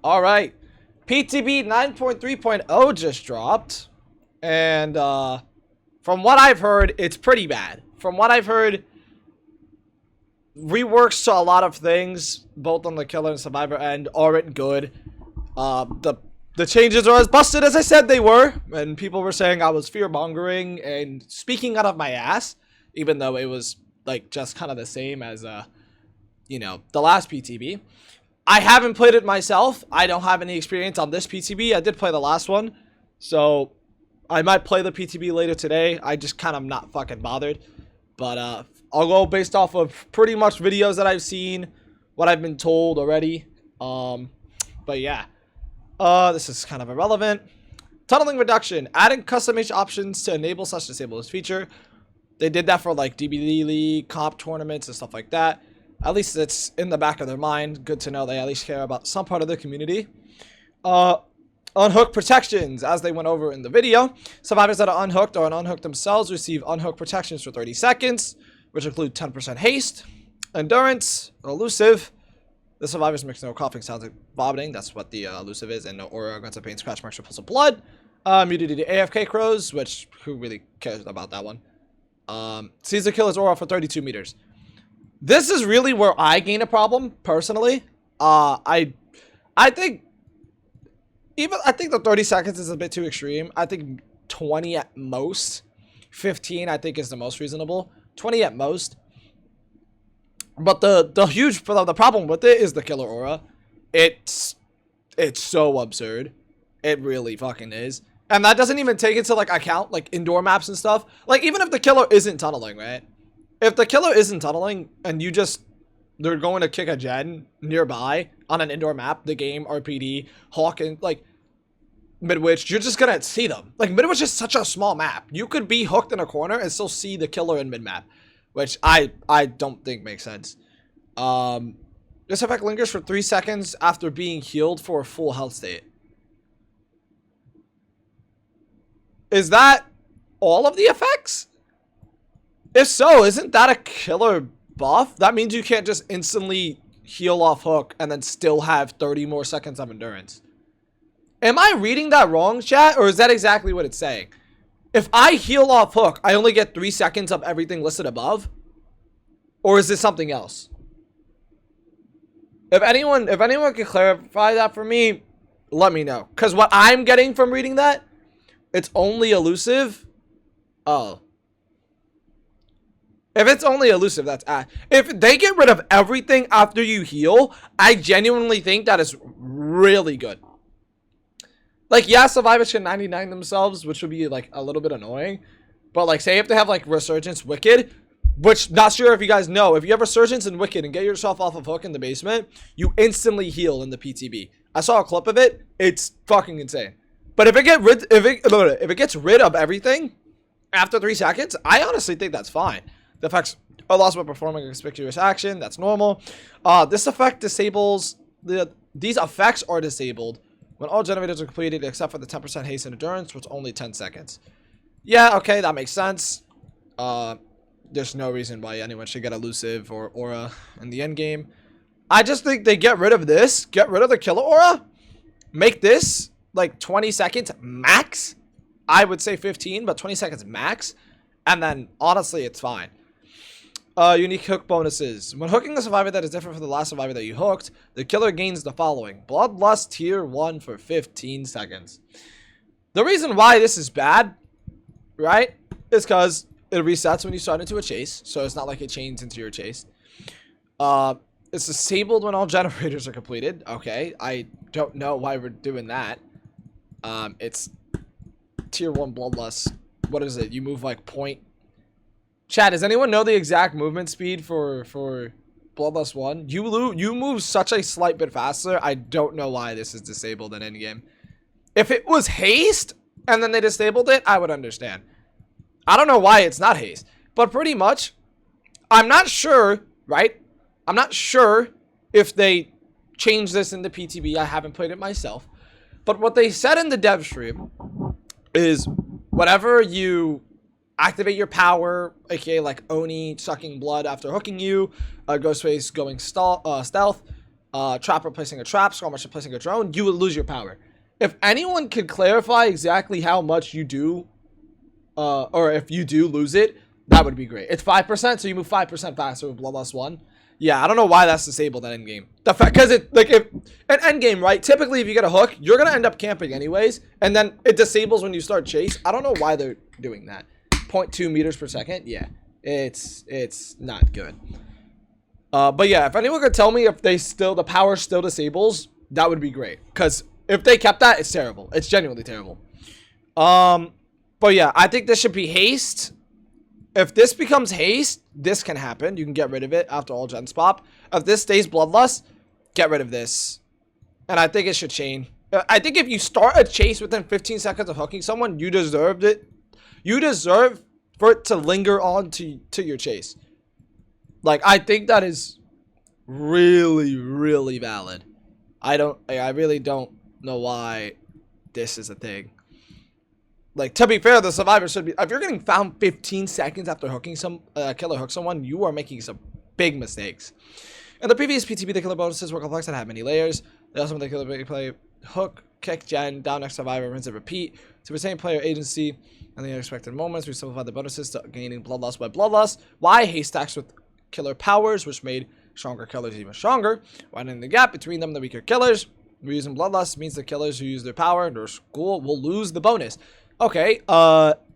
All right. PTB 9.3.0 just dropped. And from what I've heard, it's pretty bad. From what I've heard, reworks to a lot of things, both on the killer and survivor end, aren't good. The changes are as busted as I said they were. And people were saying I was fear-mongering and speaking out of my ass. Even though it was like just kind of the same as, you know, the last PTB. I haven't played it myself. I don't have any experience on this PTB. I did play the last one. So I might play the PTB later today. I just kind of not fucking bothered. But I'll go based off of pretty much videos that I've seen, what I've been told already. But yeah. This is kind of irrelevant. Tunneling reduction. Adding customization options to enable such disable this feature. They did that for like DBD league, comp tournaments, and stuff like that. At least it's in the back of their mind. Good to know they at least care about some part of the community. Unhook protections, as they went over in the video. Survivors that are unhooked or unhooked themselves receive unhook protections for 30 seconds, which include 10% haste, endurance, elusive. The survivors makes no coughing sounds like vomiting. That's what the elusive is, and no aura, grunts of pain, scratch marks, or pulse of blood. Immunity to AFK crows, which who really cares about that one? Sees the killer's aura for 32 meters. This is really where I gain a problem, personally. I think the 30 seconds is a bit too extreme. I think 20 at most. 15 I think is the most reasonable. 20 at most. But the problem with it is the killer aura. It's so absurd. It really fucking is. And that doesn't even take into like account like indoor maps and stuff. Like even if the killer isn't tunneling, right? If the killer isn't tunneling and they're going to kick a gen nearby on an indoor map, the game, RPD, Hawk, and like Midwich, you're just gonna see them. Like Midwich is such a small map. You could be hooked in a corner and still see the killer in mid-map, which I don't think makes sense. This effect lingers for 3 seconds after being healed for a full health state. Is that all of the effects? If so, isn't that a killer buff? That means you can't just instantly heal off hook and then still have 30 more seconds of endurance. Am I reading that wrong, chat? Or is that exactly what it's saying? If I heal off hook, I only get 3 seconds of everything listed above? Or is this something else? If anyone can clarify that for me, let me know. Because what I'm getting from reading that, it's only elusive. Oh. If it's only elusive, that's if they get rid of everything after you heal, I genuinely think that is really good. Like, yeah, survivors can 99 themselves, which would be like a little bit annoying. But like, say if they have like Resurgence Wicked, which not sure if you guys know, if you have Resurgence and Wicked and get yourself off of hook in the basement, you instantly heal in the PTB. I saw a clip of it. It's fucking insane. But if it gets rid of everything after 3 seconds, I honestly think that's fine. The effects are lost by performing a conspicuous action. That's normal. This effect disables these effects are disabled when all generators are completed except for the 10% haste and endurance, which is only 10 seconds. Yeah, okay, that makes sense. There's no reason why anyone should get elusive or aura in the end game. I just think they get rid of this, get rid of the killer aura, make this like 20 seconds max. I would say 15, but 20 seconds max, and then honestly, it's fine. Unique hook bonuses. When hooking a survivor that is different from the last survivor that you hooked, the killer gains the following. Bloodlust tier 1 for 15 seconds. The reason why this is bad, right, is because it resets when you start into a chase, so it's not like it chains into your chase. It's disabled when all generators are completed. Okay, I don't know why we're doing that. It's tier 1 bloodlust. What is it? You move like point. Chat, does anyone know the exact movement speed for Bloodlust 1? You move such a slight bit faster. I don't know why this is disabled in any game. If it was haste and then they disabled it, I would understand. I don't know why it's not haste, but pretty much, I'm not sure, right? I'm not sure if they changed this in the PTB. I haven't played it myself, but what they said in the dev stream is whatever you activate your power, aka like Oni sucking blood after hooking you, Ghostface going stealth, Trapper placing a trap, Skirmisher placing a drone, you would lose your power. If anyone could clarify exactly how much you do, or if you do lose it, that would be great. It's 5%, so you move 5% faster with Bloodlust 1. Yeah, I don't know why that's disabled at endgame. The fact, because it, like, if at endgame, right? Typically, if you get a hook, you're gonna end up camping anyways, and then it disables when you start chase. I don't know why they're doing that. 0.2 meters per second. Yeah, it's not good. But yeah, if anyone could tell me if the power still disables, that would be great. Because if they kept that, it's terrible. It's genuinely terrible. But yeah, I think this should be haste. If this becomes haste, this can happen. You can get rid of it after all gens pop. If this stays bloodlust, get rid of this. And I think it should chain. I think if you start a chase within 15 seconds of hooking someone, you deserved it. You deserve for it to linger on to your chase. Like, I think that is really, really valid. I really don't know why this is a thing. Like, to be fair, the survivor should be... If you're getting found 15 seconds after hooking killer hook someone, you are making some big mistakes. In the previous PTB, the killer bonuses were complex and had many layers. They also made the killer play hook, kick, gen, down next survivor, rinse and repeat. To retain player agency and the unexpected moments, we simplified the bonuses to gaining bloodlust by bloodlust. Why? Haste stacks with killer powers, which made stronger killers even stronger, widening the gap between them and the weaker killers. Reusing bloodlust means the killers who use their power and their school will lose the bonus. Okay,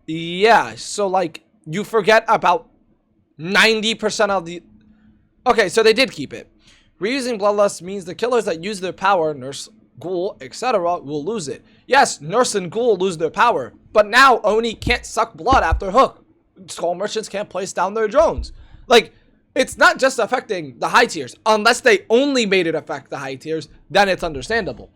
yeah, so, like, you forget about 90% of the... Okay, so they did keep it. Reusing bloodlust means the killers that use their power, nurse, ghoul, etc., will lose it. Yes, nurse and ghoul lose their power, but now Oni can't suck blood after hook. Skull merchants can't place down their drones. Like, it's not just affecting the high tiers. Unless they only made it affect the high tiers, then it's understandable.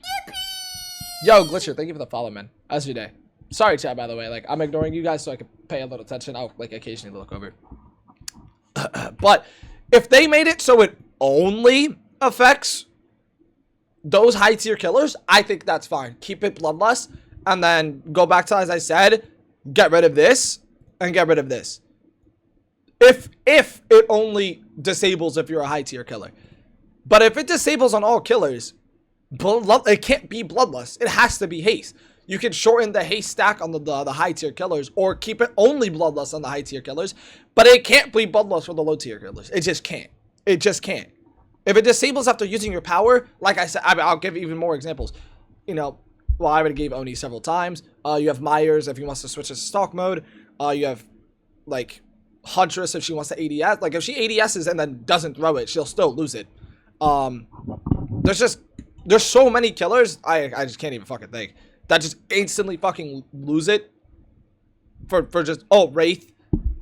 Yo, Glitcher, thank you for the follow, man. How's your day? Sorry, chat, by the way. Like, I'm ignoring you guys so I can pay a little attention. I'll, like, occasionally look over. But if they made it so it only affects those high-tier killers, I think that's fine. Keep it bloodlust, and then go back to, as I said, get rid of this, and get rid of this. If it only disables if you're a high-tier killer. But if it disables on all killers, it can't be bloodlust. It has to be haste. You can shorten the haste stack on the high tier killers, or keep it only bloodlust on the high tier killers, but it can't be bloodlust for the low tier killers. It just can't. It just can't. If it disables after using your power, like I said, I'll give even more examples. You know, well, I already gave Oni several times. You have Myers if he wants to switch to stalk mode. You have, like, Huntress if she wants to ADS. Like, if she ADSs and then doesn't throw it, she'll still lose it. There's so many killers, I just can't even fucking think. That just instantly fucking lose it for just, oh, Wraith.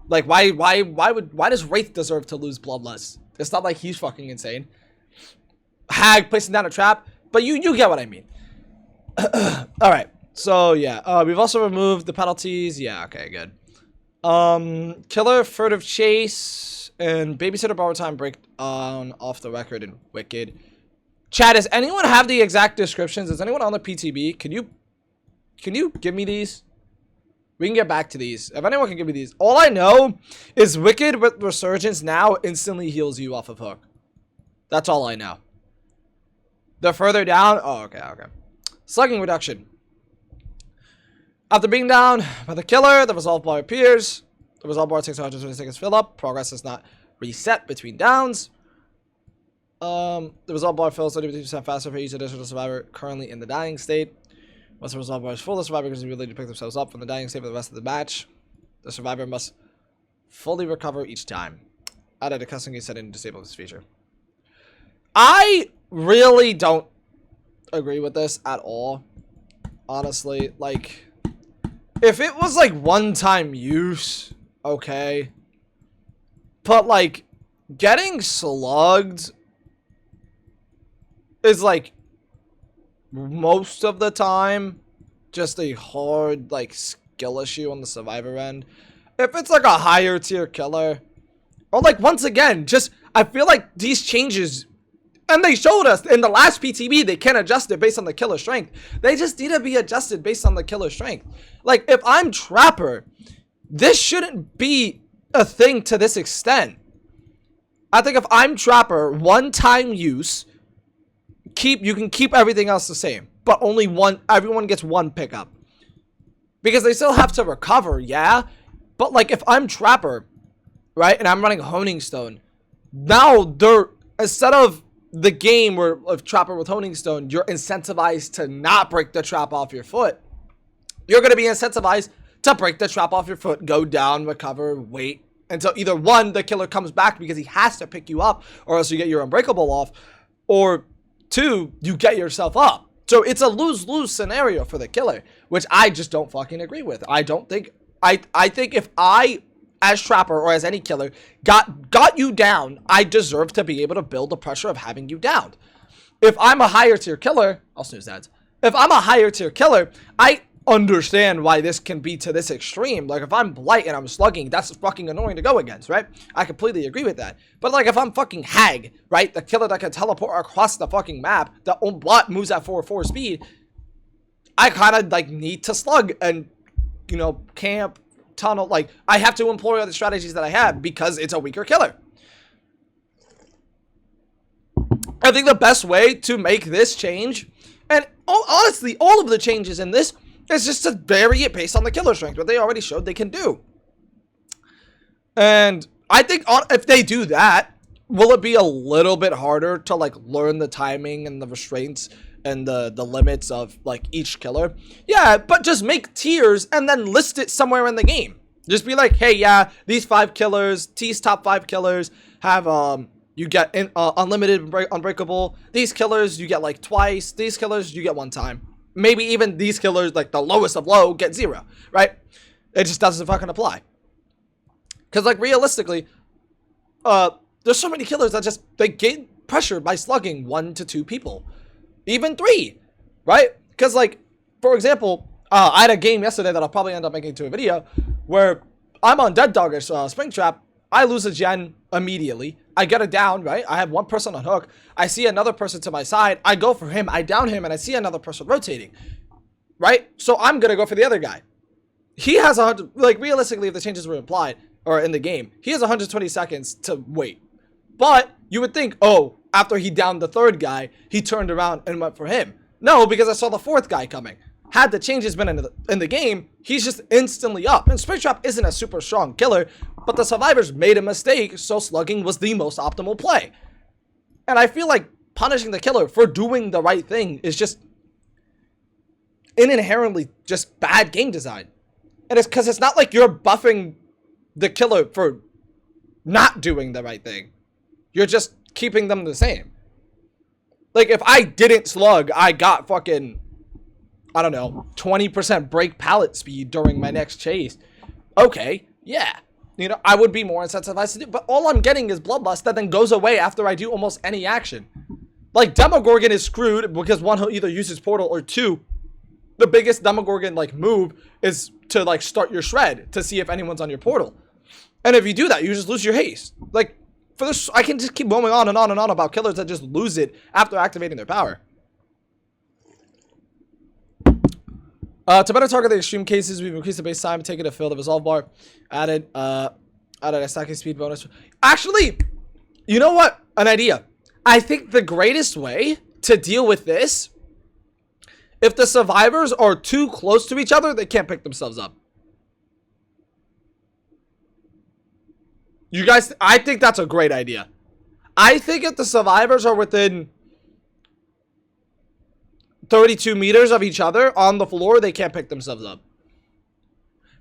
Like, why does Wraith deserve to lose bloodlust? It's not like he's fucking insane. Hag placing down a trap, but you get what I mean. All right, so yeah, we've also removed the penalties. Yeah, okay, good. Killer, furtive chase, and babysitter borrow time break on off the record and wicked. Chat, does anyone have the exact descriptions? Is anyone on the PTB? Can you give me these? We can get back to these. If anyone can give me these. All I know is Wicked with Resurgence now instantly heals you off of Hook. That's all I know. The further down... Oh, okay. Slugging reduction. After being down by the killer, the resolve bar appears. The resolve bar takes 120 seconds to fill up. Progress is not reset between downs. The resolve bar fills 30% faster for each additional survivor currently in the dying state. Once the resolve bar is full, the survivor can immediately pick themselves up from the dying state for the rest of the match. The survivor must fully recover each time. Added a custom game setting to disable this feature. I really don't agree with this at all. Honestly, like, if it was like one-time use, okay. But like, getting slugged is like most of the time just a hard like skill issue on the survivor end. If it's like a higher tier killer, or like once again, just I feel like these changes, and they showed us in the last PTB they can adjust it based on the killer strength. They just need to be adjusted based on the killer strength. Like if I'm Trapper, this shouldn't be a thing to this extent. I think if I'm Trapper, one-time use, you can keep everything else the same, but everyone gets one pickup. Because they still have to recover, yeah? But, like, if I'm Trapper, right, and I'm running Honing Stone, now instead of the game where of Trapper with Honing Stone, you're incentivized to not break the trap off your foot. You're going to be incentivized to break the trap off your foot, go down, recover, wait, until either one, the killer comes back because he has to pick you up, or else you get your Unbreakable off, or two, you get yourself up. So it's a lose-lose scenario for the killer, which I just don't fucking agree with. I think if I, as Trapper or as any killer, got you down, I deserve to be able to build the pressure of having you down. If I'm a higher tier killer, I'll snooze that. If I'm a higher tier killer, I understand why this can be to this extreme. Like, if I'm Blight and I'm slugging, that's fucking annoying to go against, right? I completely agree with that. But, like, if I'm fucking Hag, right, the killer that can teleport across the fucking map, the bot moves at 4/4 speed, I kind of, like, need to slug and, you know, camp, tunnel. Like, I have to employ other strategies that I have because it's a weaker killer. I think the best way to make this change, and honestly, all of the changes in this, is just to vary it based on the killer strength, what they already showed they can do. And I think if they do that, will it be a little bit harder to, like, learn the timing and the restraints and the limits of, like, each killer? Yeah, but just make tiers and then list it somewhere in the game. Just be like, hey, yeah, these 5 killers, T's top 5 killers have, you get unlimited Unbreakable. These killers, you get, like, twice. These killers, you get 1 time. Maybe even these killers, like the lowest of low, get 0, right? It just doesn't fucking apply. Because, like, realistically, there's so many killers that just, they get pressured by slugging 1 to 2 people. Even 3, right? Because, like, for example, I had a game yesterday that I'll probably end up making into a video where I'm on Dead Dogger's Springtrap. I lose a gen immediately. I get it down, right? I have one person on hook. I see another person to my side. I go for him. I down him, and I see another person rotating, right? So I'm going to go for the other guy. He has 100, like, realistically, if the changes were implied, or in the game, he has 120 seconds to wait. But you would think, oh, after he downed the 3rd guy, he turned around and went for him. No, because I saw the 4th guy coming. Had the changes been in the game, he's just instantly up. And Springtrap isn't a super strong killer, but the survivors made a mistake, so slugging was the most optimal play. And I feel like punishing the killer for doing the right thing is just inherently just bad game design. And it's because it's not like you're buffing the killer for not doing the right thing. You're just keeping them the same. Like, if I didn't slug, I got fucking, I don't know, 20% break pallet speed during my next chase. Okay, yeah. You know, I would be more incentivized to do, but all I'm getting is Bloodlust that then goes away after I do almost any action. Like, Demogorgon is screwed because 1, he'll either use his portal, or 2, the biggest Demogorgon, like, move is to, like, start your shred to see if anyone's on your portal. And if you do that, you just lose your haste. Like, for this, I can just keep going on and on and on about killers that just lose it after activating their power. To better target the extreme cases, we've increased the base time, taken a fill the resolve bar, added a stacking speed bonus. Actually, you know what? An idea. I think the greatest way to deal with this, if the survivors are too close to each other, they can't pick themselves up. You guys, I think that's a great idea. I think if the survivors are within 32 meters of each other on the floor, they can't pick themselves up.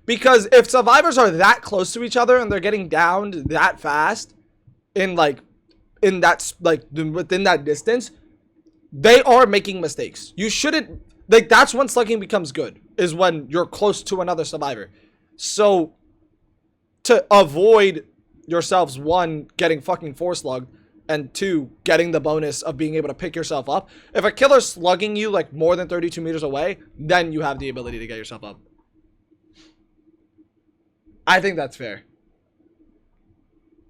Because if survivors are that close to each other and they're getting downed that fast in within that distance, they are making mistakes. You shouldn't, like, that's when slugging becomes good, is when you're close to another survivor. So to avoid yourselves, 1, getting fucking 4 slugged, and 2, getting the bonus of being able to pick yourself up, if a killer's slugging you like more than 32 meters away, then you have the ability to get yourself up. I think that's fair.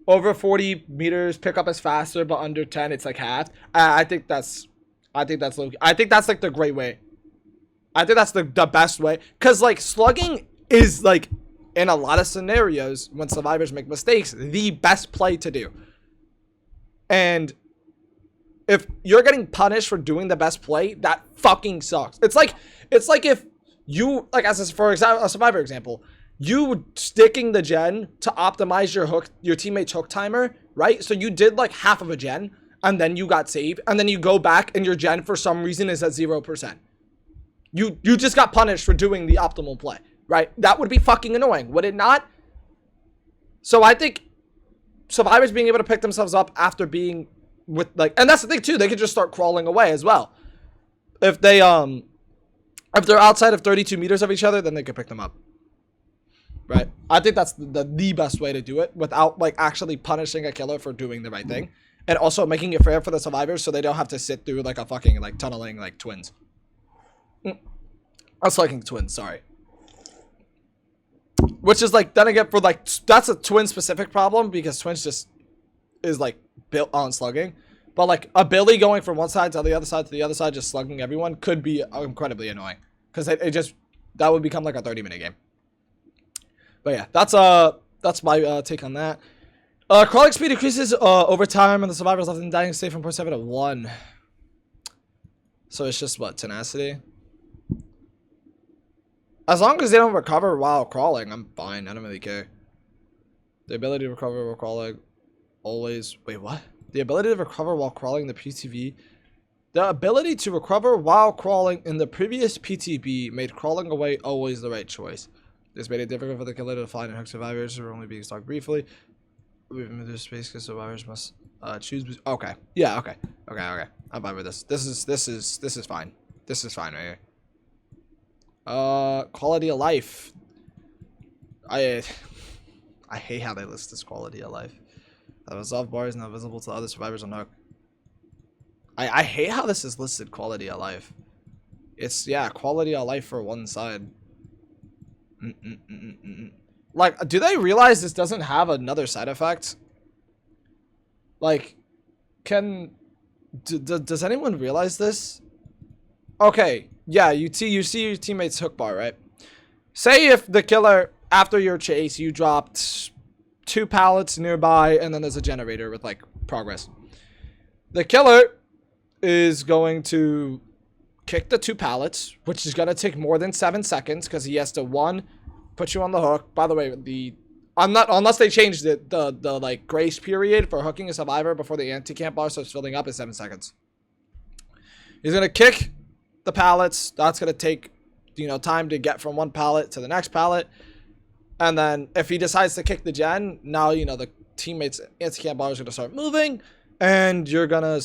Over 40 meters, pickup is faster, but under 10, it's like half. I think that's like the great way. I think that's the best way. Because, like, slugging is, like, in a lot of scenarios, when survivors make mistakes, the best play to do. And if you're getting punished for doing the best play, that fucking sucks. It's like if you, like, for example, a survivor example, you sticking the gen to optimize your teammate's hook timer, right? So you did like half of a gen, and then you got saved, and then you go back and your gen for some reason is at 0%. You just got punished for doing the optimal play, right? That would be fucking annoying, would it not? So I think survivors being able to pick themselves up after being with, like, and that's the thing too, they could just start crawling away as well. If they're outside of 32 meters of each other, then they could pick them up. Right? I think that's the best way to do it without, like, actually punishing a killer for doing the right thing. And also making it fair for the survivors so they don't have to sit through, like, a fucking, like, tunneling, like, twins. I was fucking twins, sorry. Which is, like, then again, for, like, that's a twin-specific problem because twins just is, like, built on slugging. But, like, a Billy going from one side to the other side, just slugging everyone could be incredibly annoying. Because that would become, like, a 30-minute game. But yeah, that's my take on that. Crawling speed increases over time, and the survivors left in dying state from 0.7 to 1. So it's just, what, tenacity? As long as they don't recover while crawling, I'm fine. I don't really care. The ability to recover while crawling always... Wait, what? The ability to recover while crawling in the PTB... The ability to recover while crawling in the previous PTB made crawling away always the right choice. This made it difficult for the killer to find and hook survivors who are only being stalked briefly. We've moved this space because survivors must choose... Okay. Yeah, okay. Okay. I'm fine with this. This is fine. This is fine right here. Quality of life. I hate how they list this quality of life. The resolve bar is not visible to other survivors on hook. I hate how this is listed quality of life. It's, yeah, quality of life for one side. Like, do they realize this doesn't have another side effect? Like, does anyone realize this? Okay, yeah, you see your teammate's hook bar, right? Say if the killer, after your chase, you dropped 2 pallets nearby, and then there's a generator with, like, progress. The killer is going to kick the 2 pallets, which is going to take more than 7 seconds, because he has to, 1, put you on the hook. By the way, unless they changed it, the like grace period for hooking a survivor before the anti-camp bar starts filling up is 7 seconds. He's gonna kick the pallets. That's gonna take, you know, time to get from one pallet to the next pallet. And then if he decides to kick the gen, now, you know, the teammates anti-camp bar is gonna start moving, and you're gonna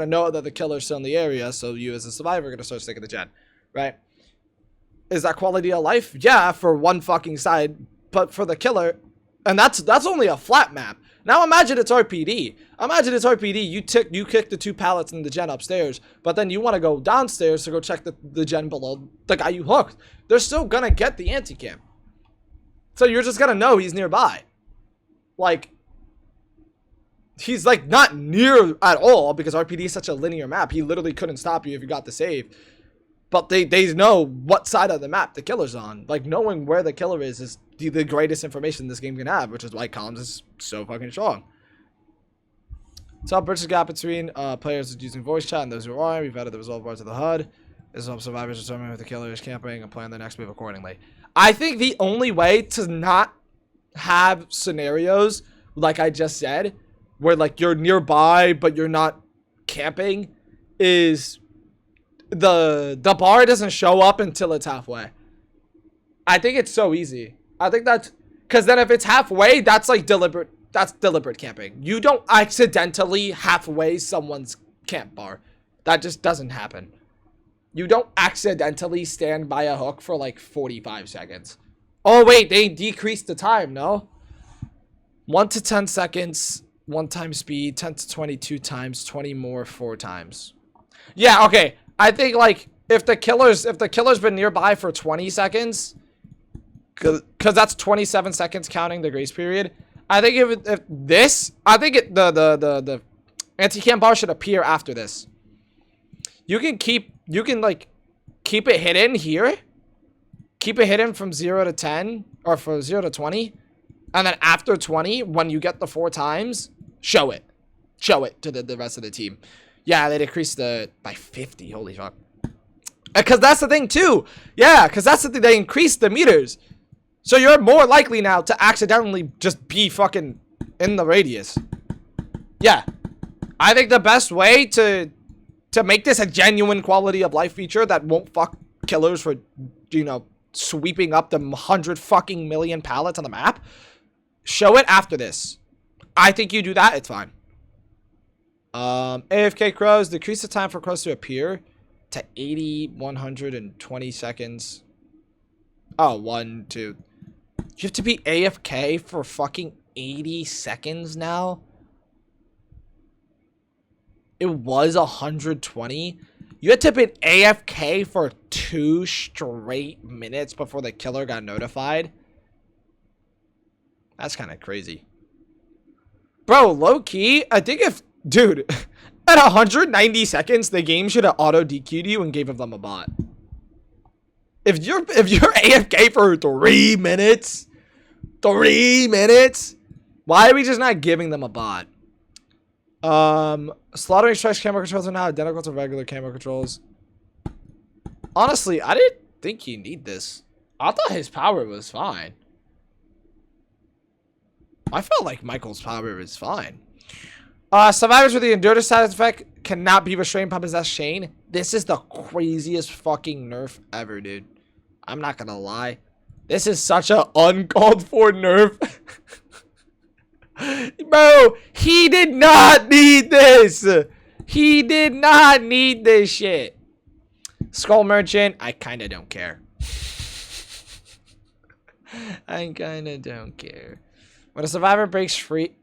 know that the killer's still in the area. So you as a survivor are gonna start sticking the gen, right? Is that quality of life? Yeah, for one fucking side, but for the killer, and that's only a flat map. Now imagine it's RPD. Imagine it's RPD. You kick the 2 pallets in the gen upstairs, but then you want to go downstairs to go check the gen below the guy you hooked. They're still gonna get the anti-cam. So you're just gonna know he's nearby. Like, he's like not near at all because RPD is such a linear map. He literally couldn't stop you if you got the save. But they know what side of the map the killer's on. Like, knowing where the killer is the greatest information this game can have, which is why comms is so fucking strong. Top bridges gap between players using voice chat and those who aren't. We've added the resolve bar to the HUD. This helps survivors determine if the killer is camping and plan their next move accordingly. I think the only way to not have scenarios, like I just said, where, like, you're nearby but you're not camping, is the bar doesn't show up until it's halfway. I think it's so easy. I think that's because then if it's halfway, that's like deliberate. That's deliberate camping. You don't accidentally halfway someone's camp bar. That just doesn't happen. You don't accidentally stand by a hook for like 45 seconds. Oh wait, they decreased the time, no? 1 to 10 seconds, 1 time speed, 10 to 22 times, 20 more 4 times. Yeah, okay. I think, like, if the killer's been nearby for 20 seconds, because that's 27 seconds counting the grace period. I think the anti-cam bar should appear after this. You can keep it hidden here. Keep it hidden from 0 to 10 or from 0 to 20, and then after 20, when you get the 4 times, show it. show it to the rest of the team. Yeah, they decreased by 50. Holy fuck. Because that's the thing too. Yeah, because that's the thing. They increased the meters. So you're more likely now to accidentally just be fucking in the radius. Yeah. I think the best way to make this a genuine quality of life feature that won't fuck killers for, you know, sweeping up the 100 fucking million pallets on the map, show it after this. I think you do that, it's fine. AFK crows, decrease the time for crows to appear to 80, 120 seconds. Oh, 1, 2. You have to be AFK for fucking 80 seconds now? It was 120. You had to be AFK for 2 straight minutes before the killer got notified. That's kind of crazy. Bro, low key, I think if, dude, at 190 seconds, the game should have auto DQ'd you and gave them a bot. If you're AFK for 3 minutes, why are we just not giving them a bot? Slaughtering strikes camera controls are now identical to regular camera controls. Honestly, I didn't think you need this. I thought his power was fine. I felt like Michael's power was fine. Survivors with the endurance status effect cannot be restrained by possessed Shane. This is the craziest fucking nerf ever, dude. I'm not gonna lie. This is such an uncalled for nerf. Bro, he did not need this. He did not need this shit. Skull Merchant, I kind of don't care. I kind of don't care. When a survivor breaks free...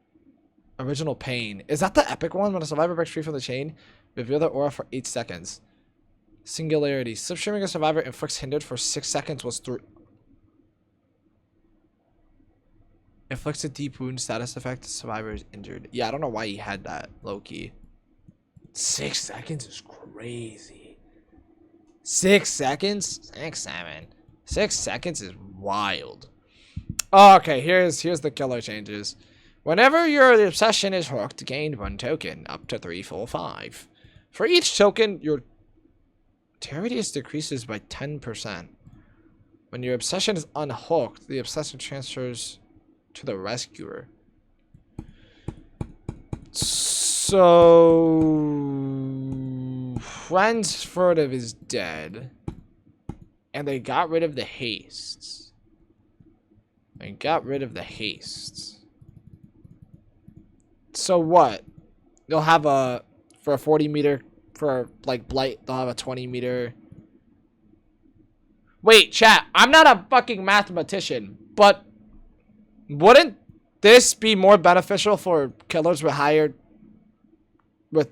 Original Pain. Is that the epic one? When a survivor breaks free from the chain, reveal the aura for 8 seconds. Singularity. Slipstreaming a survivor inflicts hindered for 6 seconds was through... Inflicts a deep wound status effect. The survivor is injured. Yeah, I don't know why he had that, low-key. 6 seconds is crazy. 6 seconds? 6, 7. 6 seconds is wild. Oh, okay, here's the killer changes. Whenever your obsession is hooked, gain 1 token, up to 3, 4, 5. For each token, your tear radius decreases by 10%. When your obsession is unhooked, the obsession transfers to the rescuer. So Friend's Furtive is dead. And they got rid of the hastes. So what? They'll have for a 40 meter, for like Blight, they'll have a 20 meter. Wait, chat, I'm not a fucking mathematician, but wouldn't this be more beneficial for killers with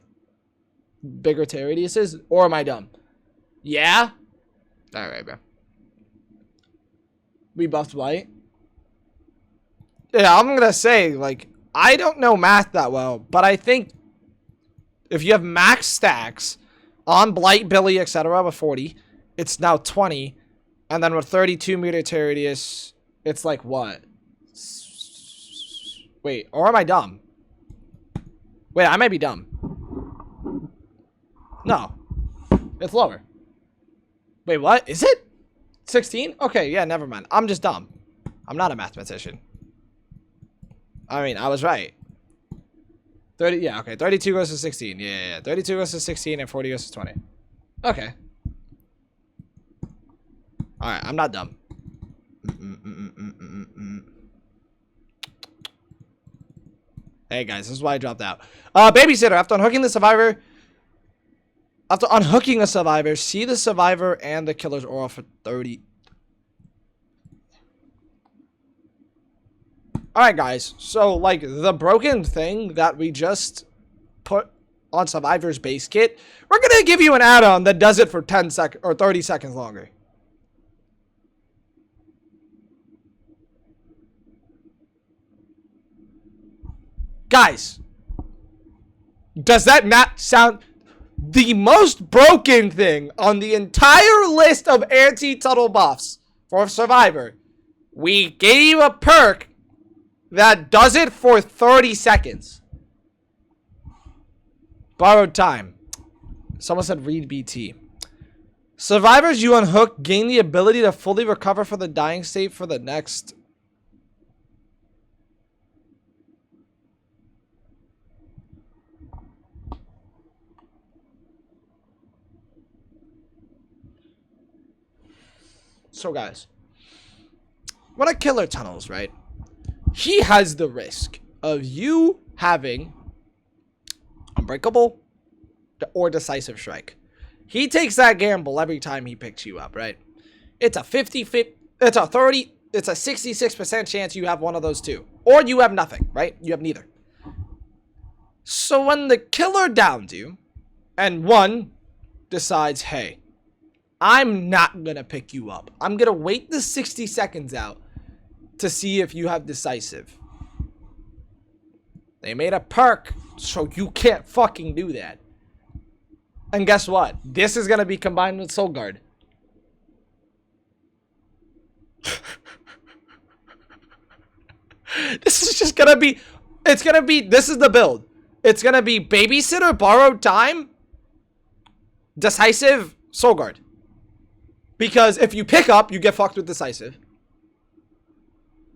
bigger tear radiuses? Or am I dumb? Yeah? Alright, bro. We buffed Blight. Yeah, I'm gonna say, like, I don't know math that well, but I think if you have max stacks on Blight, Billy, etc. with 40, it's now 20. And then with 32 meter tear radius, it's like what? Wait, or am I dumb? Wait, I might be dumb. No. It's lower. Wait, what? Is it? 16? Okay, yeah, never mind. I'm just dumb. I'm not a mathematician. I mean, I was right. 30, yeah, okay. 32 goes to 16. Yeah. 32 goes to 16 and 40 goes to 20. Okay. Alright, I'm not dumb. Hey guys, this is why I dropped out. Babysitter, after unhooking a survivor, see the survivor and the killer's aura for 30. Alright guys, so like the broken thing that we just put on Survivor's base kit, we're gonna give you an add-on that does it for 10 seconds or 30 seconds longer. Guys, does that not sound the most broken thing on the entire list of anti-tunnel buffs for Survivor? We gave a perk that does it for 30 seconds. Borrowed time. Someone said read BT. Survivors you unhook gain the ability to fully recover from the dying state for the next. So guys, when a killer tunnels, right? He has the risk of you having unbreakable or decisive strike. He takes that gamble every time he picks you up, right? It's a 50-50, it's a 30, it's a 66% chance you have one of those two. Or you have nothing, right? You have neither. So when the killer downs you, and one decides, hey, I'm not gonna pick you up. I'm gonna wait the 60 seconds out to see if you have decisive. They made a perk, so you can't fucking do that. And guess what? This is going to be combined with Soul Guard. This is just going to be... It's going to be... This is the build. It's going to be Babysitter, Borrowed Time, Decisive, Soul Guard. Because if you pick up, you get fucked with Decisive.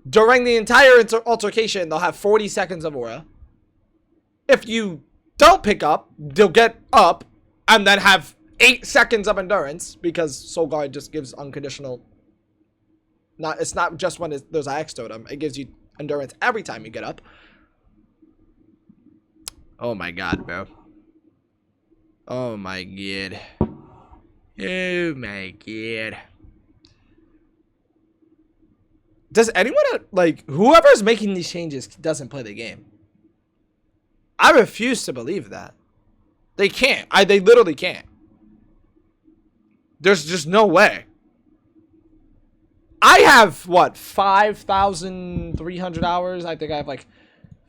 During the entire altercation, they'll have 40 seconds of aura. If you don't pick up, they'll get up and then have 8 seconds of endurance because Soul Guard just gives unconditional. It's not just when there's an X totem. It gives you endurance every time you get up. Oh my god, bro. Oh my god. Oh my god. Does anyone, like, whoever's making these changes doesn't play the game? I refuse to believe that. They can't. They literally can't. There's just no way. I have, what, 5,300 hours? I think I have, like,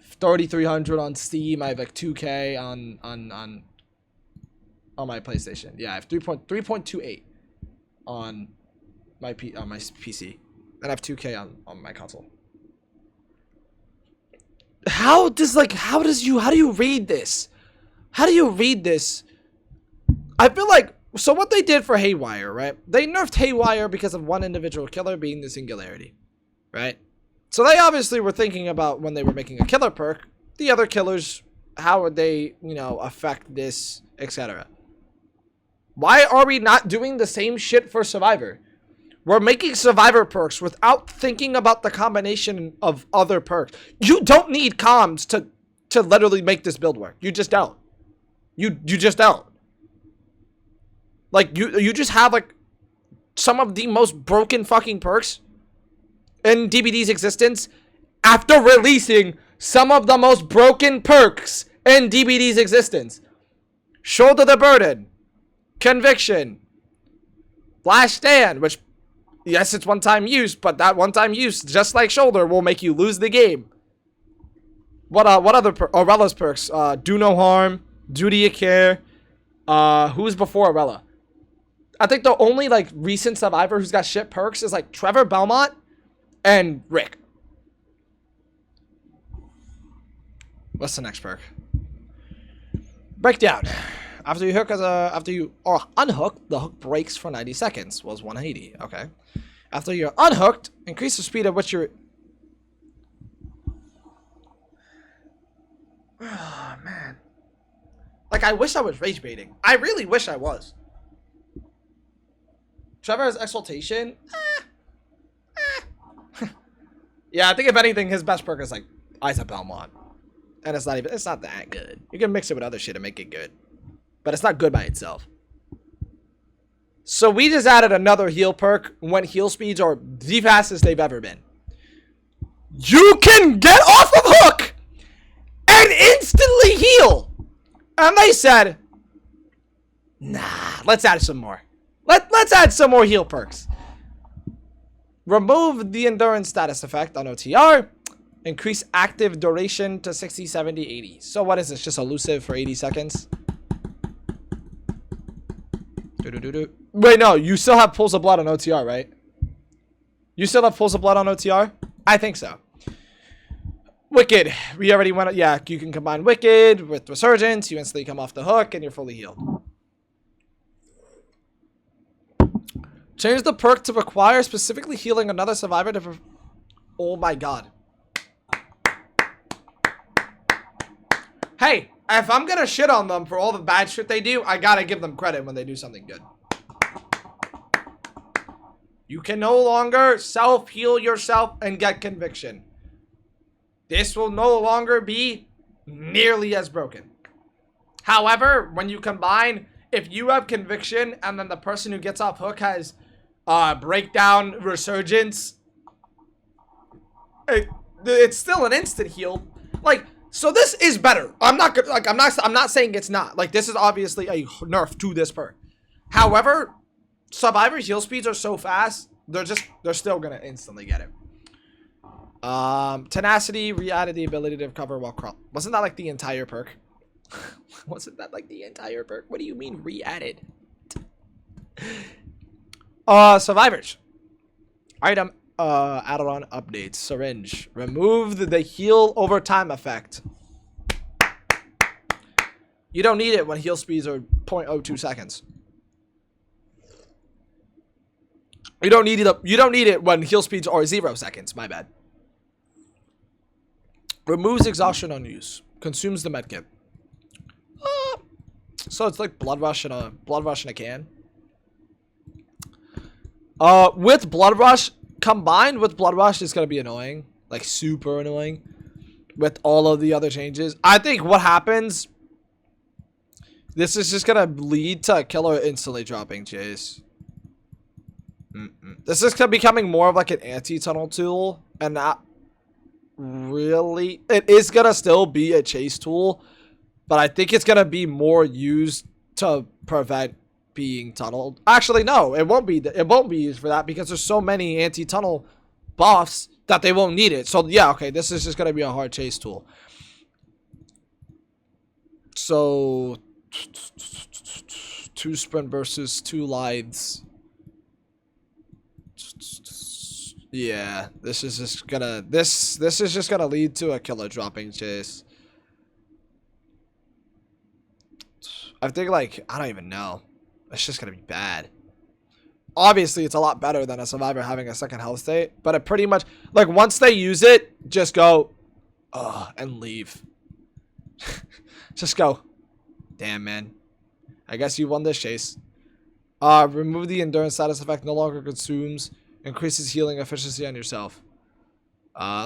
3,300 on Steam. I have, like, 2K on my PlayStation. Yeah, I have 3.28 on my PC. And I have 2K on my console. How do you read this? How do you read this? I feel like, so what they did for Haywire, right? They nerfed Haywire because of one individual killer being the Singularity, right? So they obviously were thinking about when they were making a killer perk, the other killers, how would they, affect this, etc. Why are we not doing the same shit for Survivor? We're making Survivor perks without thinking about the combination of other perks. You don't need comms to literally make this build work. You just don't. You just don't. Like, you just have, like, some of the most broken fucking perks in DBD's existence after releasing some of the most broken perks in DBD's existence. Shoulder the Burden. Conviction. Flash Stand, which... Yes, it's one-time use, but that one-time use, just like Shoulder, will make you lose the game. What other Aurella's perks? Do No Harm, Duty of Care. Who's before Aurella? I think the only, like, recent Survivor who's got shit perks is, like, Trevor Belmont and Rick. What's the next perk? Breakdown. After you unhook, the hook breaks for 90 seconds. Was 180. Okay. After you're unhooked, increase the speed at which you're... Oh, man. Like, I wish I was rage baiting. I really wish I was. Trevor's Exaltation? Yeah, I think if anything, his best perk is, like, Isa Belmont. And it's not that good. You can mix it with other shit to make it good. But it's not good by itself. So we just added another heal perk when heal speeds are the fastest they've ever been. You can get off of hook and instantly heal. And they said, nah, let's add some more. Let's add some more heal perks. Remove the endurance status effect on OTR. Increase active duration to 60, 70, 80. So what is this? Just elusive for 80 seconds? Wait, no. You still have Pools of Blood on OTR, right? You still have Pools of Blood on OTR? I think so. Wicked. We already went. Yeah, you can combine Wicked with Resurgence. You instantly come off the hook and you're fully healed. Change the perk to require specifically healing another survivor to... Oh my god. Hey, if I'm gonna shit on them for all the bad shit they do, I gotta give them credit when they do something good. You can no longer self-heal yourself and get conviction. This will no longer be nearly as broken. However, when you combine, if you have conviction and then the person who gets off hook has breakdown, resurgence, it's still an instant heal. Like, so this is better. I'm not saying it's not. Like, this is obviously a nerf to this perk. However, survivors' heal speeds are so fast, they're still gonna instantly get it. Tenacity re-added the ability to recover while crawl. Wasn't that like the entire perk? Wasn't that like the entire perk? What do you mean re-added? Survivors. Item added on updates. Syringe. Removed the heal over time effect. You don't need it when heal speeds are 0.02 seconds. You don't need it when heal speeds are 0 seconds. My bad. Removes exhaustion on use. Consumes the medkit. So it's like blood rush in a can. With blood rush, combined with blood rush is gonna be annoying, like super annoying. With all of the other changes, I think what happens. This is just gonna lead to a killer instantly dropping Chase. This is becoming more of like an anti-tunnel tool, and not really. It is gonna still be a chase tool, but I think it's gonna be more used to prevent being tunneled. Actually, no, it won't be. It won't be used for that because there's so many anti-tunnel buffs that they won't need it. So yeah, okay, this is just gonna be a hard chase tool. So 2 sprint versus 2 lives. Yeah, this is just gonna lead to a killer dropping Chase. I think, like, I don't even know. It's just gonna be bad. Obviously, it's a lot better than a survivor having a second health state, but it pretty much, like, once they use it, just go, and leave. Just go. Damn, man. I guess you won this chase. Remove the endurance status effect. No longer consumes. Increases healing efficiency on yourself.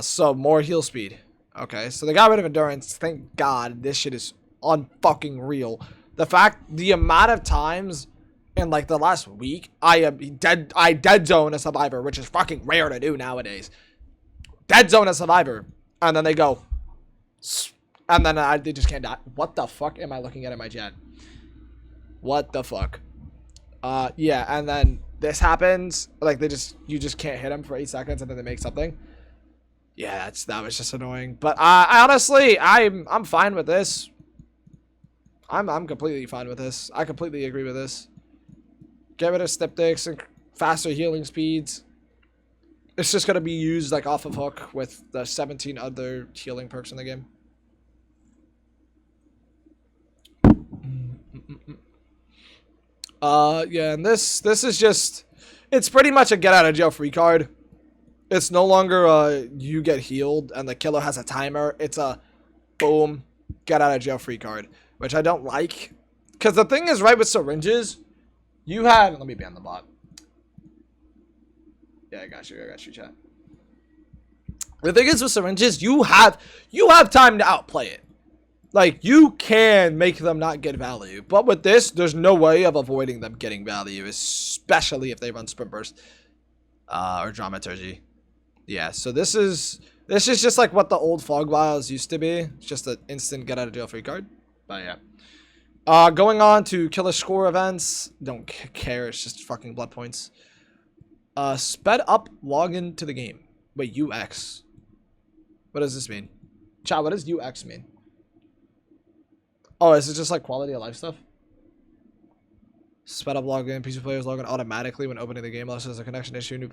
So more heal speed. Okay, so they got rid of endurance. Thank God. This shit is unfucking real. The amount of times in like the last week I dead zone a survivor, which is fucking rare to do nowadays. Dead zone a survivor, and then they go, and then they just can't die. What the fuck am I looking at in my chat? What the fuck? Yeah, and then this happens, like you just can't hit them for 8 seconds and then they make something. Yeah, that was just annoying. But I honestly, I'm fine with this. I'm completely fine with this. I completely agree with this. Get rid of styptics and faster healing speeds. It's just gonna be used like off of hook with the 17 other healing perks in the game. Yeah, and this is just, it's pretty much a get out of jail free card. It's no longer you get healed and the killer has a timer. It's a boom, get out of jail free card, which I don't like. Because the thing is, right, with syringes, you had, let me ban the bot. Yeah, I got you, chat. The thing is with syringes, you have time to outplay it. Like, you can make them not get value. But with this, there's no way of avoiding them getting value, especially if they run sprint burst or dramaturgy. Yeah, so this is just like what the old fog vials used to be. It's just an instant get out of jail free card. But yeah. Going on to killer score events. Don't care, it's just fucking blood points. Sped up login to the game. Wait, UX. What does this mean? Chat, what does UX mean? Oh, is it just like quality of life stuff? Sped up login. PC players log in automatically when opening the game unless there's a connection issue. New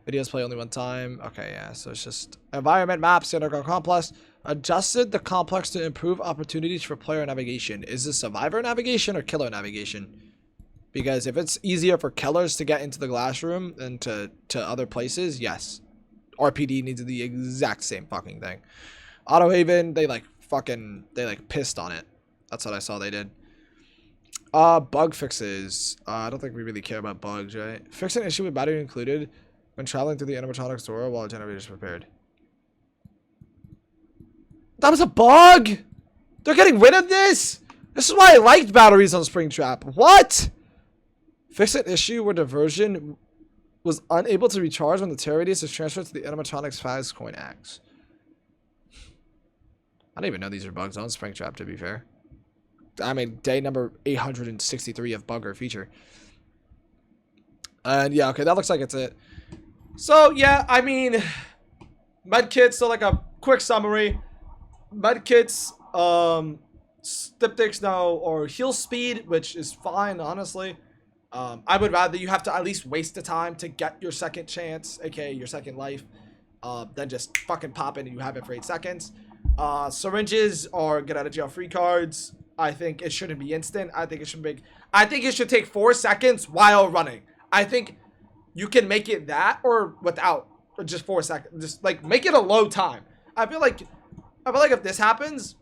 videos play only one time. Okay, yeah. So it's just environment maps. Underground complex. Adjusted the complex to improve opportunities for player navigation. Is this survivor navigation or killer navigation? Because if it's easier for killers to get into the glass room than to other places, yes. RPD needs the exact same fucking thing. Auto Haven, they like pissed on it. That's what I saw they did. Bug fixes. I don't think we really care about bugs, right? Fix an issue with battery included when traveling through the animatronics door while a generator is prepared. That was a bug! They're getting rid of this? This is why I liked batteries on Springtrap. What? Fix an issue where diversion was unable to recharge when the terror radius is transferred to the animatronics Faz coin axe. I don't even know these are bugs on Springtrap, to be fair. I mean, day number 863 of bugger feature. And yeah, okay, that looks like it's it. So yeah, I mean, medkits. So like a quick summary. Medkits, styptics now, or heal speed, which is fine, honestly. I would rather you have to at least waste the time to get your second chance, aka your second life, than just fucking pop in and you have it for 8 seconds. Syringes or get out of jail free cards. I think it shouldn't be instant. I think it should take 4 seconds while running. I think you can make it that or without, or just 4 seconds. Just like make it a low time. I feel like if this happens,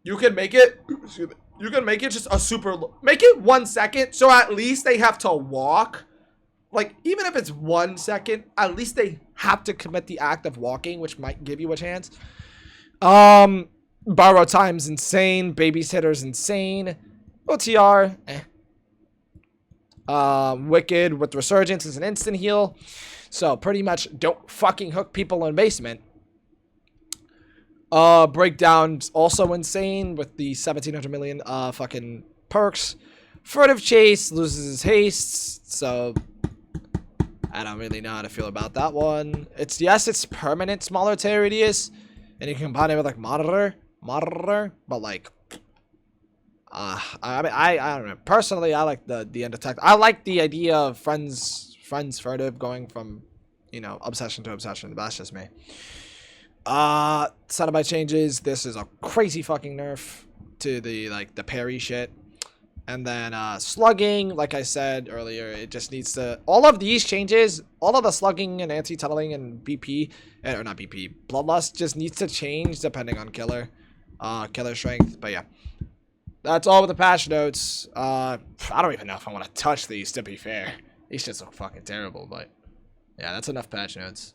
you can make it. Excuse me. You can make it just a super. Make it 1 second, so at least they have to walk. Like even if it's 1 second, at least they have to commit the act of walking, which might give you a chance. Borrow time's insane. Babysitter's insane. OTR, Wicked with Resurgence is an instant heal. So pretty much don't fucking hook people in basement. Breakdown's also insane with the 1700 million fucking perks. Furtive Chase loses his haste, so I don't really know how to feel about that one. It's permanent smaller tear radius, and you can combine it with like monitor, but like I mean I don't know. Personally, I like the end attack. I like the idea of friends furtive going from, obsession to obsession. That's just me. Soundbite changes. This is a crazy fucking nerf to the parry shit. And then slugging, like I said earlier, it just needs to, all of these changes, all of the slugging and anti-tunneling and BP, or not BP, bloodlust just needs to change depending on killer strength. But yeah, that's all with the patch notes. I don't even know if I want to touch these, to be fair. These shits look fucking terrible, but yeah, that's enough patch notes.